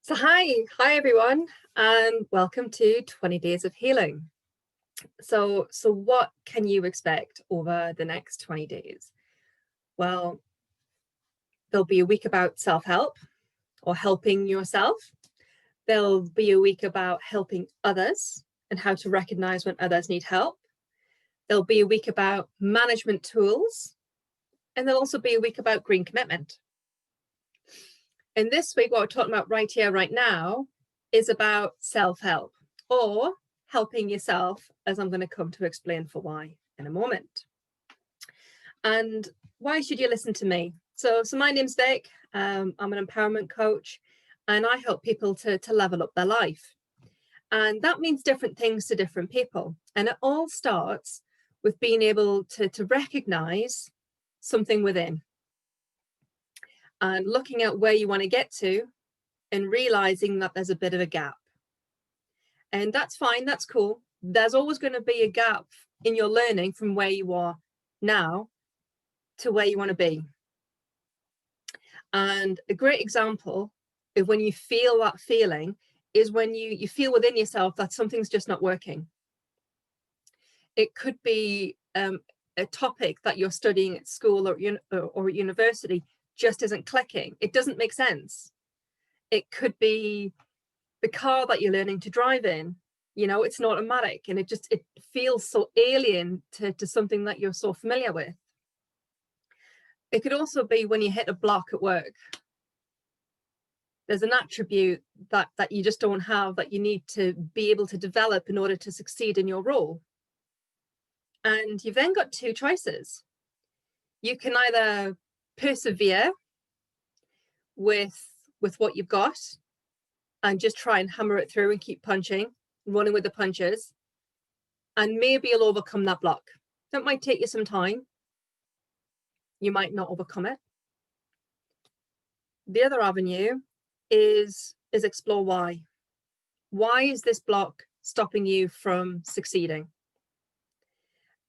So hi everyone, and welcome to 20 Days of Healing. So what can you expect over the next 20 days? Well, there'll be a week about self-help or helping yourself. There'll be a week about helping others and how to recognize when others need help. There'll be a week about management tools, and there'll also be a week about green commitment. And this week, what we're talking about right here, right now, is about self-help or helping yourself, as I'm going to come to explain for why in a moment. And why should you listen to me? So my name's Vic. I'm an empowerment coach, and I help people to level up their life. And that means different things to different people. And it all starts with being able to recognize something within and looking at where you want to get to and realizing that there's a bit of a gap. And that's fine, that's cool. There's always going to be a gap in your learning from where you are now to where you want to be. And a great example of when you feel that feeling is when you feel within yourself that something's just not working. It could be a topic that you're studying at school or at university just isn't clicking. It doesn't make sense. It could be the car that you're learning to drive in, it's not automatic, and it feels so alien to something that you're so familiar with. It could also be when you hit a block at work. There's an attribute that you just don't have that you need to be able to develop in order to succeed in your role. And you've then got two choices. You can either persevere with what you've got and just try and hammer it through and keep punching, running with the punches, and maybe you'll overcome that block. That might take you some time. You might not overcome it. The other avenue is explore why. Why is this block stopping you from succeeding?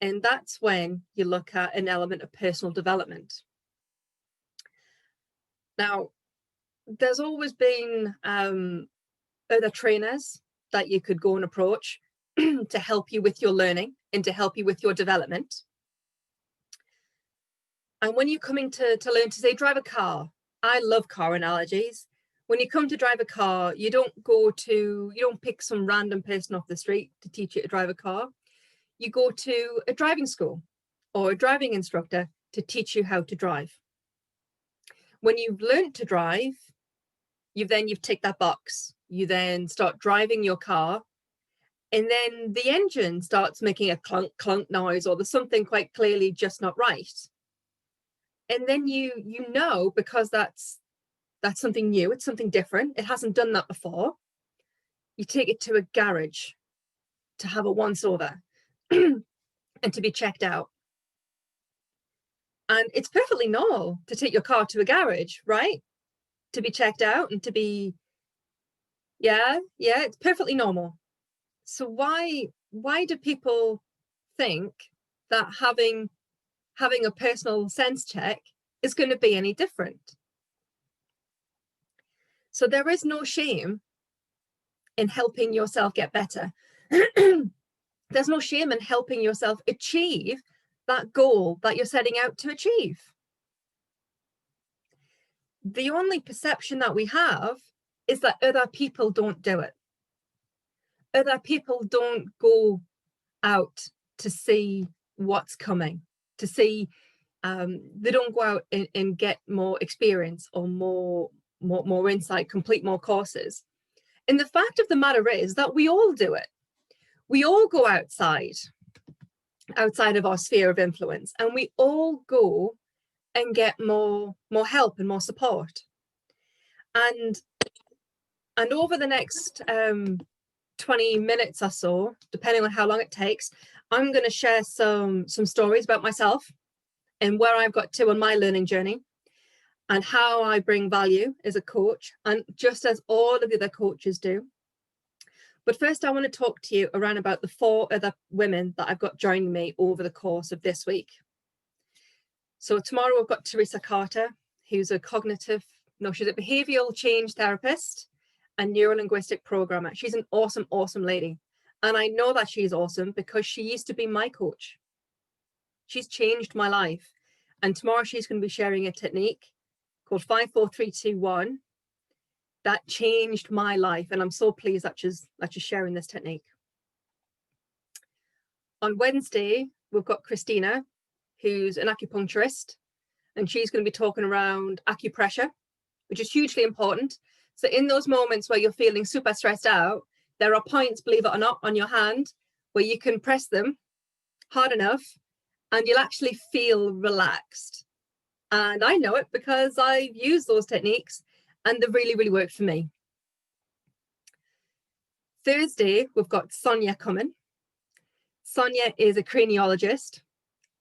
And that's when you look at an element of personal development. Now, there's always been other trainers that you could go and approach to help you with your learning and to help you with your development. And when you're coming to learn to, say, drive a car, I love car analogies. When you come to drive a car, you don't pick some random person off the street to teach you to drive a car. You go to a driving school or a driving instructor to teach you how to drive. When you've learned to drive, you've ticked that box. You then start driving your car, and then the engine starts making a clunk clunk noise, or there's something quite clearly just not right. And then you know, because that's something new, it's something different, it hasn't done that before. You take it to a garage to have a once over and to be checked out. And it's perfectly normal to take your car to a garage, right? To be checked out and to be, yeah, it's perfectly normal. So why do people think that having a personal sense check is going to be any different? So there is no shame in helping yourself get better. There's no shame in helping yourself achieve that goal that you're setting out to achieve. The only perception that we have is that other people don't do it. Other people don't go out to see what's coming, to see, they don't go out and get more experience or more insight, complete more courses. And the fact of the matter is that we all do it. We all go outside of our sphere of influence, and we all go and get more help and more support. And over the next 20 minutes or so, depending on how long it takes, I'm going to share some stories about myself and where I've got to on my learning journey and how I bring value as a coach, and just as all of the other coaches do. But first, I want to talk to you around about the 4 other women that I've got joining me over the course of this week. So tomorrow I've got Teresa Carter, who's she's a behavioral change therapist, a neuro-linguistic programmer. She's an awesome, awesome lady. And I know that she's awesome because she used to be my coach. She's changed my life. And tomorrow she's going to be sharing a technique called 54321 that changed my life. And I'm so pleased that she's sharing this technique. On Wednesday, we've got Christina, who's an acupuncturist, and she's going to be talking around acupressure, which is hugely important. So in those moments where you're feeling super stressed out, there are points, believe it or not, on your hand where you can press them hard enough and you'll actually feel relaxed. And I know it because I've used those techniques and they really, really worked for me. Thursday, we've got Sonia coming. Sonia is a craniologist,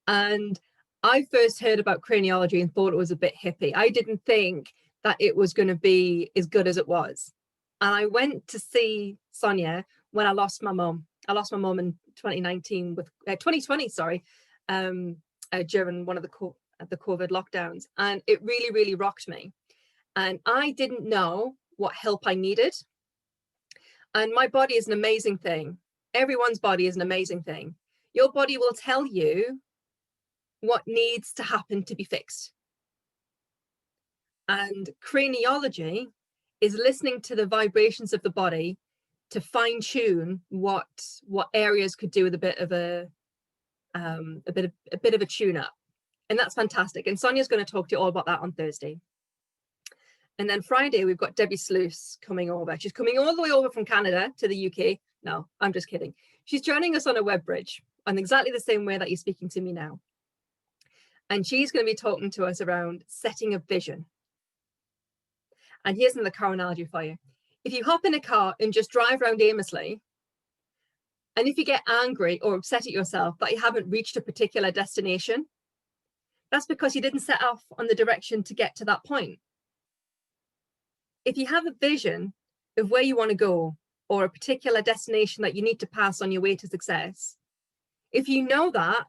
and I first heard about craniology and thought it was a bit hippie. I didn't think that it was going to be as good as it was. And I went to see Sonia when I lost my mum. I lost my mum in 2019 with 2020, sorry, during one of the COVID lockdowns, and it really, really rocked me. And I didn't know what help I needed. And my body is an amazing thing. Everyone's body is an amazing thing. Your body will tell you what needs to happen to be fixed. And craniology is listening to the vibrations of the body to fine tune what areas could do with a bit of a tune up. And that's fantastic. And Sonia's going to talk to you all about that on Thursday. And then Friday, we've got Debbie Sluice coming over. She's coming all the way over from Canada to the UK. No, I'm just kidding. She's joining us on a web bridge on exactly the same way that you're speaking to me now. And she's going to be talking to us around setting a vision. And here's another car analogy for you. If you hop in a car and just drive around aimlessly, and if you get angry or upset at yourself that you haven't reached a particular destination, that's because you didn't set off on the direction to get to that point. If you have a vision of where you want to go or a particular destination that you need to pass on your way to success, if you know that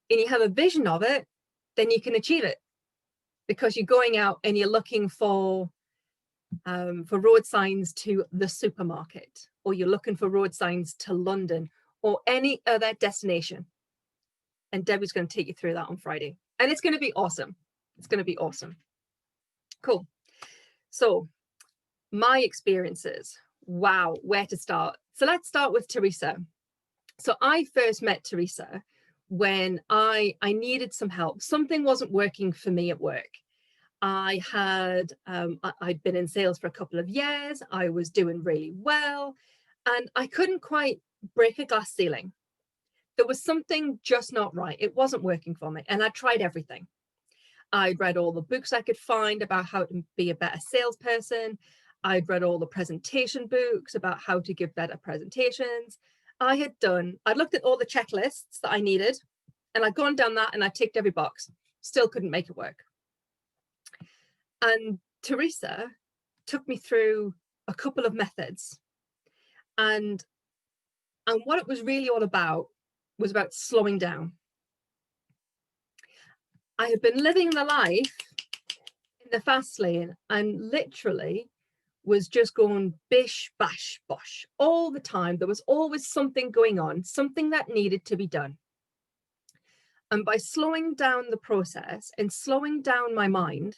and you have a vision of it, then you can achieve it, because you're going out and you're looking for road signs to the supermarket, or you're looking for road signs to London or any other destination. And Debbie's going to take you through that on Friday. And it's going to be awesome. It's going to be awesome. Cool. So my experiences. Wow, where to start? So let's start with Teresa. So I first met Teresa when I needed some help. Something wasn't working for me at work. I'd been in sales for a couple of years. I was doing really well, and I couldn't quite break a glass ceiling. There was something just not right. It wasn't working for me, and I tried everything. I'd read all the books I could find about how to be a better salesperson. I'd read all the presentation books about how to give better presentations. I'd looked at all the checklists that I needed, and I'd gone down that and I ticked every box. Still couldn't make it work. And Teresa took me through a couple of methods. And what it was really all about was about slowing down. I had been living the life in the fast lane and literally was just going bish, bash, bosh all the time. There was always something going on, something that needed to be done. And by slowing down the process and slowing down my mind,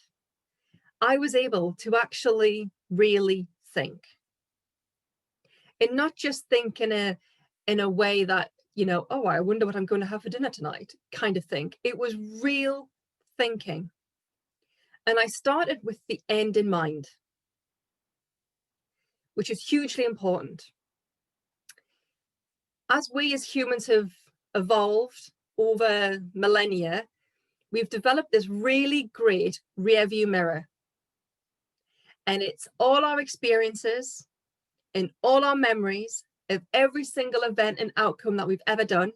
I was able to actually really think. And not just think in a way that, you know, oh, I wonder what I'm going to have for dinner tonight kind of thing. It was real thinking. And I started with the end in mind, which is hugely important. As we as humans have evolved over millennia, we've developed this really great rear view mirror. And it's all our experiences and all our memories of every single event and outcome that we've ever done.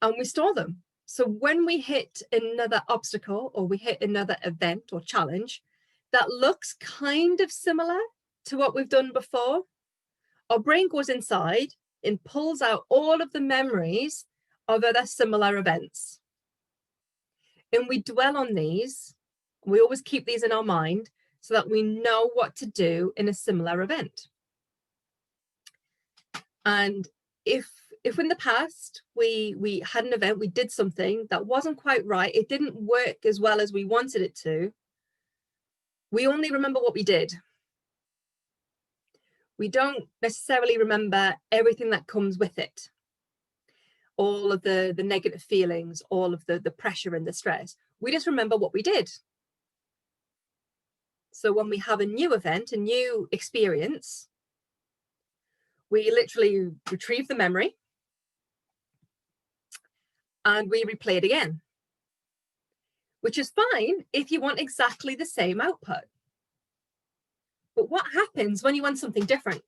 And we store them. So when we hit another obstacle or we hit another event or challenge that looks kind of similar to what we've done before, our brain goes inside and pulls out all of the memories of other similar events. And we dwell on these. We always keep these in our mind so that we know what to do in a similar event. And if in the past we had an event, we did something that wasn't quite right, it didn't work as well as we wanted it to, we only remember what we did. We don't necessarily remember everything that comes with it. All of the negative feelings, all of the pressure and the stress. We just remember what we did. So when we have a new event, a new experience, we literally retrieve the memory and we replay it again, which is fine if you want exactly the same output. But what happens when you want something different?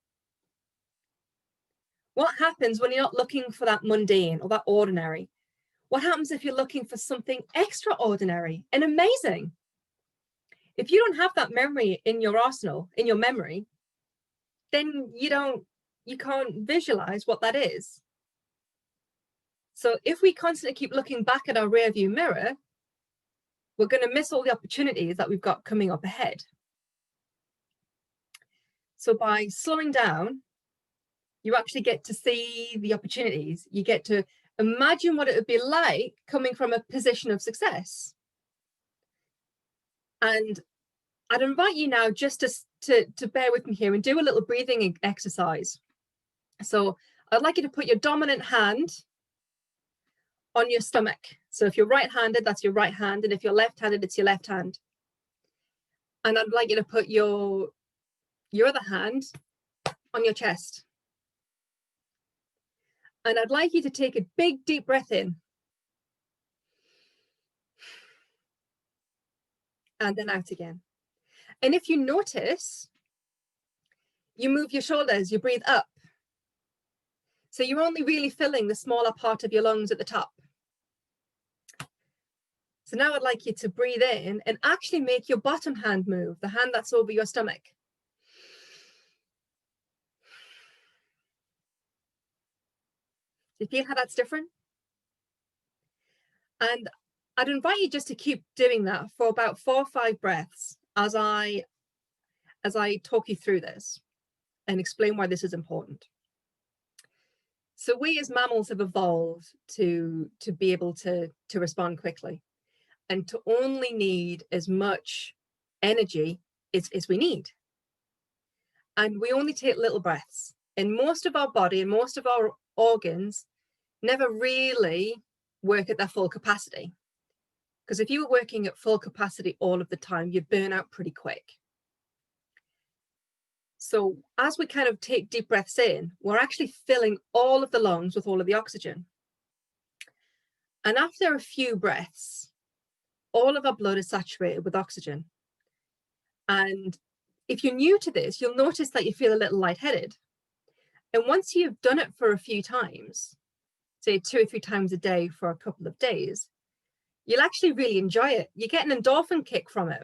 What happens when you're not looking for that mundane or that ordinary? What happens if you're looking for something extraordinary and amazing? If you don't have that memory in your arsenal, in your memory, then you can't visualize what that is. So if we constantly keep looking back at our rear view mirror, we're going to miss all the opportunities that we've got coming up ahead. So by slowing down, you actually get to see the opportunities. You get to imagine what it would be like coming from a position of success. And I'd invite you now just to bear with me here and do a little breathing exercise. So I'd like you to put your dominant hand on your stomach. So if you're right-handed, that's your right hand. And if you're left-handed, it's your left hand. And I'd like you to put your other hand on your chest. And I'd like you to take a big, deep breath in. And then out again. And if you notice, you move your shoulders, you breathe up. So you're only really filling the smaller part of your lungs at the top. So now I'd like you to breathe in and actually make your bottom hand move, the hand that's over your stomach. Do you feel how that's different? And I'd invite you just to keep doing that for about 4 or 5 breaths as I talk you through this and explain why this is important. So we as mammals have evolved to be able to respond quickly and to only need as much energy as we need. And we only take little breaths. And most of our body and most of our organs never really work at their full capacity. Because if you were working at full capacity all of the time, you'd burn out pretty quick. So as we kind of take deep breaths in, we're actually filling all of the lungs with all of the oxygen. And after a few breaths, all of our blood is saturated with oxygen. And if you're new to this, you'll notice that you feel a little lightheaded. And once you've done it for a few times, say 2 or 3 times a day for a couple of days, you'll actually really enjoy it. You get an endorphin kick from it.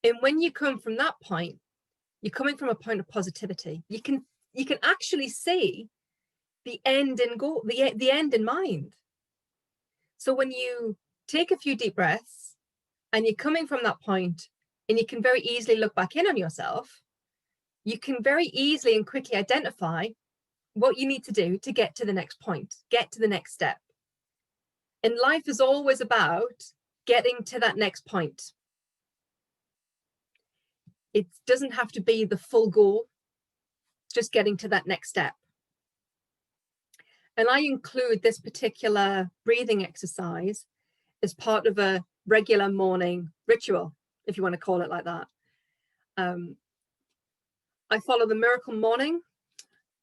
And when you come from that point, you're coming from a point of positivity. You can actually see the end in goal, the end in mind. So when you take a few deep breaths and you're coming from that point and you can very easily look back in on yourself, you can very easily and quickly identify what you need to do to get to the next point, get to the next step. And life is always about getting to that next point. It doesn't have to be the full goal, just getting to that next step. And I include this particular breathing exercise as part of a regular morning ritual, if you want to call it like that. I follow the Miracle Morning,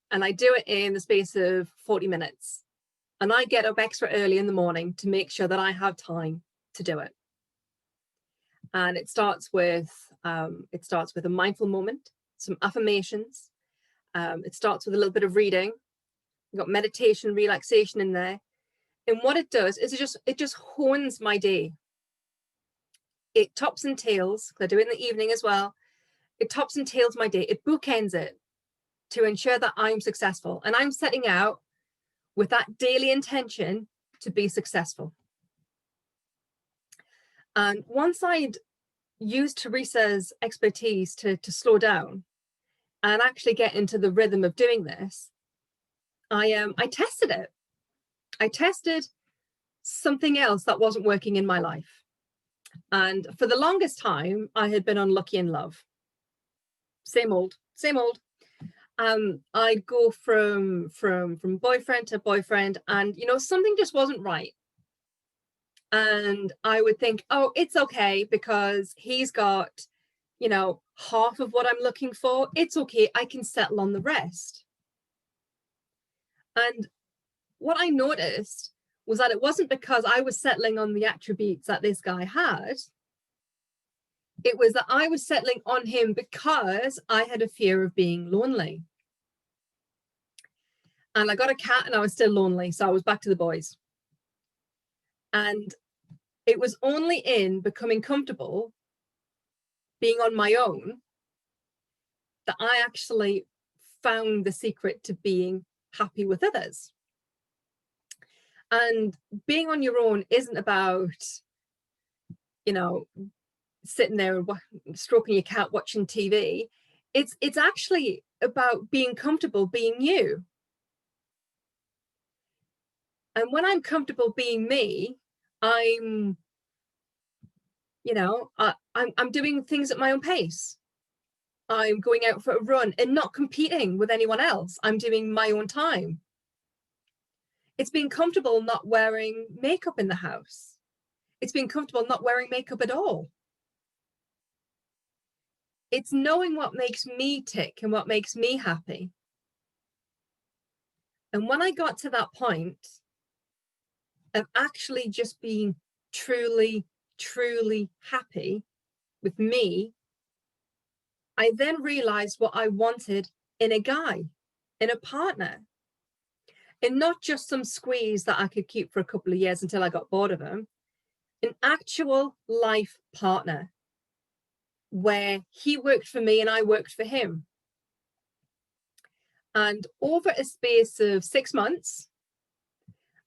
and I do it in the space of 40 minutes. And I get up extra early in the morning to make sure that I have time to do it. And it starts with a mindful moment, some affirmations. It starts with a little bit of reading. You've got meditation, relaxation in there. And what it does is it just hones my day. It tops and tails, because I do it in the evening as well. It tops and tails my day. It bookends it to ensure that I'm successful. And I'm setting out with that daily intention to be successful. And once I'd use Teresa's expertise to slow down and actually get into the rhythm of doing this, I tested it. I tested something else that wasn't working in my life. And for the longest time, I had been unlucky in love. Same old, same old. I'd go from boyfriend to boyfriend, and something just wasn't right. And I would think, oh, it's okay because he's got, half of what I'm looking for. It's okay, I can settle on the rest. And what I noticed was that it wasn't because I was settling on the attributes that this guy had. It was that I was settling on him because I had a fear of being lonely. And I got a cat and I was still lonely. So I was back to the boys. And it was only in becoming comfortable being on my own that I actually found the secret to being happy with others. And being on your own isn't about, sitting there and stroking your cat, watching TV. It's actually about being comfortable being you. And when I'm comfortable being me, I'm doing things at my own pace. I'm going out for a run and not competing with anyone else. I'm doing my own time. It's being comfortable not wearing makeup in the house. It's being comfortable not wearing makeup at all. It's knowing what makes me tick and what makes me happy. And when I got to that point of actually just being truly, truly happy with me, I then realized what I wanted in a guy, in a partner, and not just some squeeze that I could keep for a couple of years until I got bored of him, an actual life partner where he worked for me and I worked for him. And over a space of 6 months,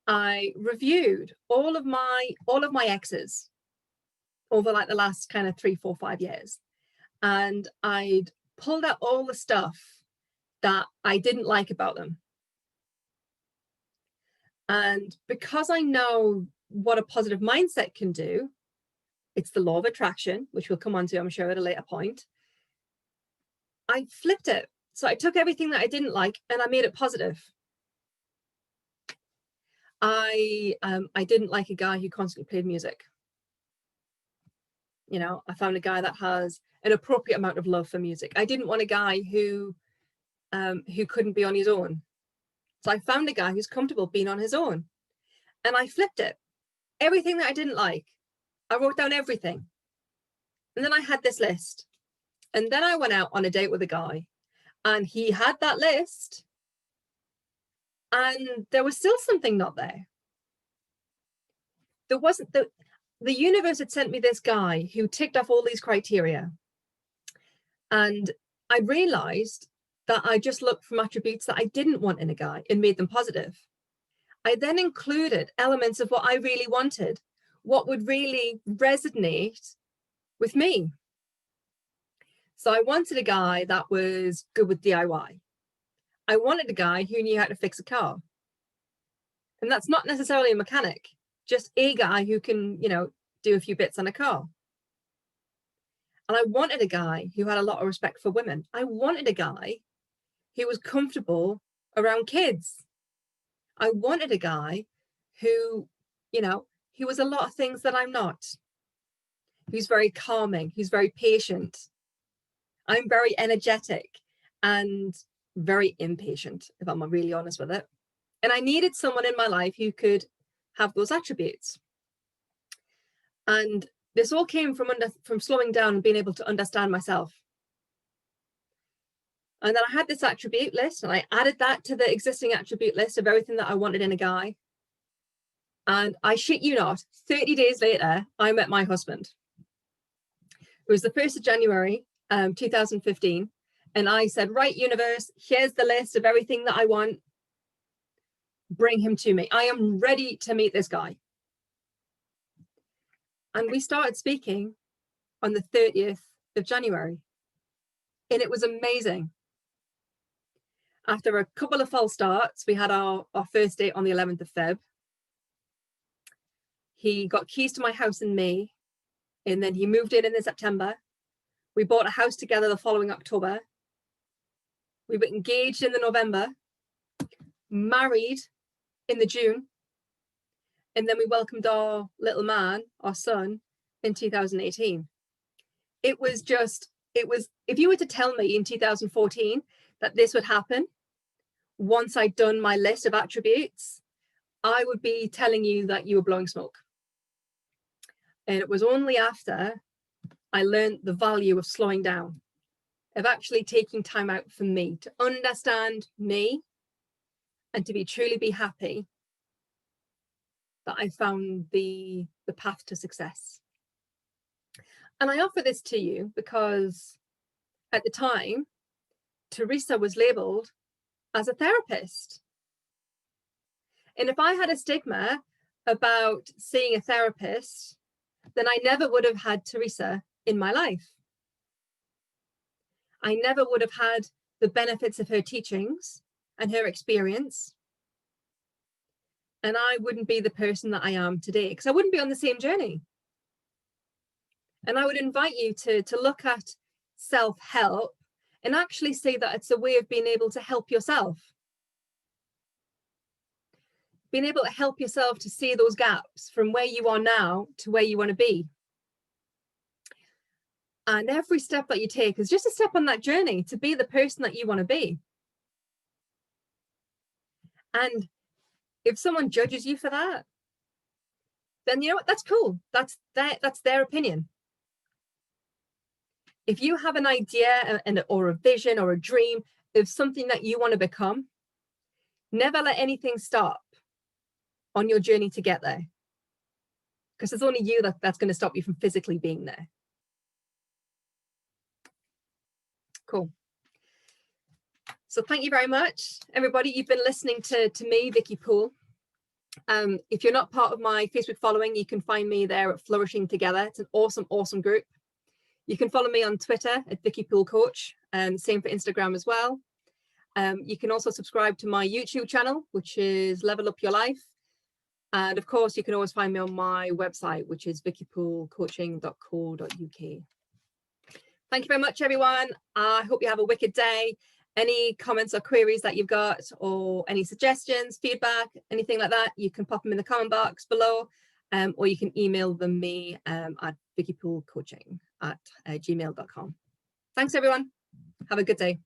I reviewed all of my exes over like the last kind of 3, 4, 5 years. And I'd pulled out all the stuff that I didn't like about them. And because I know what a positive mindset can do, it's the law of attraction, which we'll come on to, I'm sure, at a later point. I flipped it. So I took everything that I didn't like and I made it positive. I didn't like a guy who constantly played music. I found a guy that has an appropriate amount of love for music. I didn't want a guy who couldn't be on his own. So I found a guy who's comfortable being on his own. And I flipped it. Everything that I didn't like, I wrote down everything. And then I had this list. And then I went out on a date with a guy and he had that list. And there was still something not there. There wasn't the universe had sent me this guy who ticked off all these criteria. And I realized that I just looked from attributes that I didn't want in a guy and made them positive. I then included elements of what I really wanted, what would really resonate with me. So I wanted a guy that was good with DIY. I wanted a guy who knew how to fix a car. And that's not necessarily a mechanic, just a guy who can, do a few bits on a car. And I wanted a guy who had a lot of respect for women. I wanted a guy who was comfortable around kids. I wanted a guy who, he was a lot of things that I'm not. He's very calming. He's very patient. I'm very energetic and very impatient, if I'm really honest with it. And I needed someone in my life who could have those attributes. And this all came from slowing down and being able to understand myself. And then I had this attribute list and I added that to the existing attribute list of everything that I wanted in a guy. And I shit you not, 30 days later, I met my husband. It was the 1st of January, 2015. And I said, right, universe, here's the list of everything that I want. Bring him to me. I am ready to meet this guy. And we started speaking on the 30th of January. And it was amazing. After a couple of false starts, we had our first date on the 11th of Feb. He got keys to my house in May, and then he moved in September. We bought a house together the following October. We were engaged in the November, married in the June, and then we welcomed our little man, our son, in 2018. It was, if you were to tell me in 2014 that this would happen, once I'd done my list of attributes, I would be telling you that you were blowing smoke. And it was only after I learned the value of slowing down, of actually taking time out for me, to understand me and to truly be happy, that I found the path to success. And I offer this to you because at the time, Teresa was labeled as a therapist. And if I had a stigma about seeing a therapist, then I never would have had Teresa in my life. I never would have had the benefits of her teachings and her experience. And I wouldn't be the person that I am today, because I wouldn't be on the same journey. And I would invite you to look at self-help and actually see that it's a way of being able to help yourself. Being able to help yourself to see those gaps from where you are now to where you want to be. And every step that you take is just a step on that journey to be the person that you want to be. And if someone judges you for that, then you know what, that's cool. That's their opinion. If you have an idea or a vision or a dream of something that you want to become, never let anything stop on your journey to get there. Because it's only you that's going to stop you from physically being there. Cool. So thank you very much, everybody. You've been listening to me, Vicky Poole. If you're not part of my Facebook following, you can find me there at Flourishing Together. It's an awesome, awesome group. You can follow me on Twitter at Vicky Poole Coach, and same for Instagram as well. You can also subscribe to my YouTube channel, which is Level Up Your Life. And of course, you can always find me on my website, which is vickipoolecoaching.co.uk. Thank you very much, everyone. I hope you have a wicked day. Any comments or queries that you've got, or any suggestions, feedback, anything like that, you can pop them in the comment box below, or you can email them me at vickipoolecoaching@gmail.com. Thanks, everyone. Have a good day.